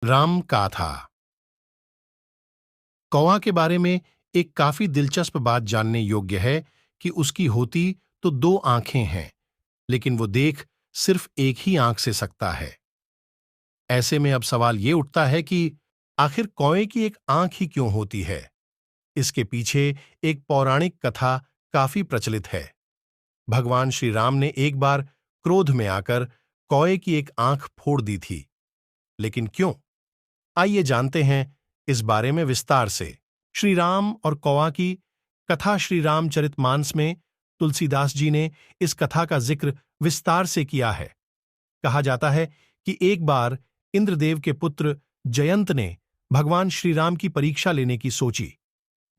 राम काथा। कौवा के बारे में एक काफी दिलचस्प बात जानने योग्य है कि उसकी होती तो दो आंखें हैं, लेकिन वो देख सिर्फ एक ही आंख से सकता है। ऐसे में अब सवाल ये उठता है कि आखिर कौवे की एक आंख ही क्यों होती है। इसके पीछे एक पौराणिक कथा काफी प्रचलित है। भगवान श्री राम ने एक बार क्रोध में आकर कौवे की एक आंख फोड़ दी थी। लेकिन क्यों? आइए जानते हैं इस बारे में विस्तार से। श्री राम और कौवा की कथा श्री रामचरितमानस में तुलसीदास जी ने इस कथा का जिक्र विस्तार से किया है। कहा जाता है कि एक बार इंद्रदेव के पुत्र जयंत ने भगवान श्री राम की परीक्षा लेने की सोची।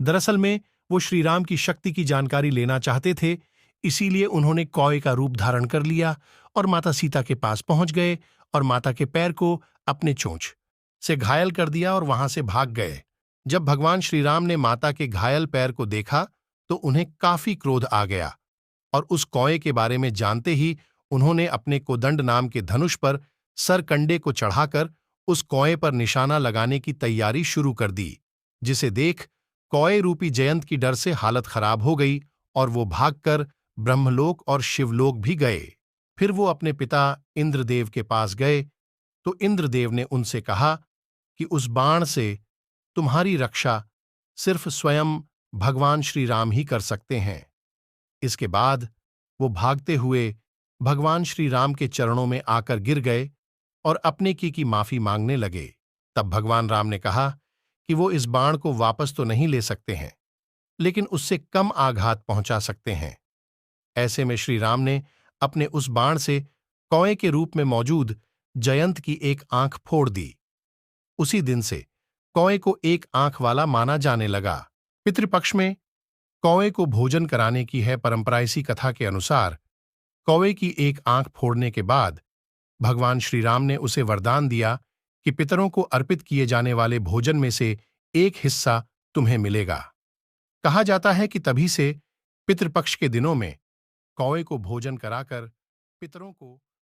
दरअसल में वो श्री राम की शक्ति की जानकारी लेना चाहते थे, इसीलिए उन्होंने कौवे का रूप धारण कर लिया और माता सीता के पास पहुंच गए और माता के पैर को अपने चोंच से घायल कर दिया और वहां से भाग गए। जब भगवान श्री राम ने माता के घायल पैर को देखा तो उन्हें काफी क्रोध आ गया और उस कौवे के बारे में जानते ही उन्होंने अपने कोदंड नाम के धनुष पर सरकंडे को चढ़ाकर उस कौवे पर निशाना लगाने की तैयारी शुरू कर दी, जिसे देख कौवे रूपी जयंत की डर से हालत खराब हो गई और वो भागकर ब्रह्मलोक और शिवलोक भी गए। फिर वो अपने पिता इंद्रदेव के पास गए तो इंद्रदेव ने उनसे कहा कि उस बाण से तुम्हारी रक्षा सिर्फ स्वयं भगवान श्री राम ही कर सकते हैं। इसके बाद वो भागते हुए भगवान श्री राम के चरणों में आकर गिर गए और अपने की माफी मांगने लगे। तब भगवान राम ने कहा कि वो इस बाण को वापस तो नहीं ले सकते हैं, लेकिन उससे कम आघात पहुंचा सकते हैं। ऐसे में श्री राम ने अपने उस बाण से कौवे के रूप में मौजूद जयंत की एक आंख फोड़ दी। उसी दिन से कौवे को एक आंख वाला माना जाने लगा। पितृपक्ष में कौवे को भोजन कराने की है परंपरा। इसी कथा के अनुसार कौवे की एक आंख फोड़ने के बाद भगवान श्री राम ने उसे वरदान दिया कि पितरों को अर्पित किए जाने वाले भोजन में से एक हिस्सा तुम्हें मिलेगा। कहा जाता है कि तभी से पितृपक्ष के दिनों में कौवे को भोजन कराकर पितरों को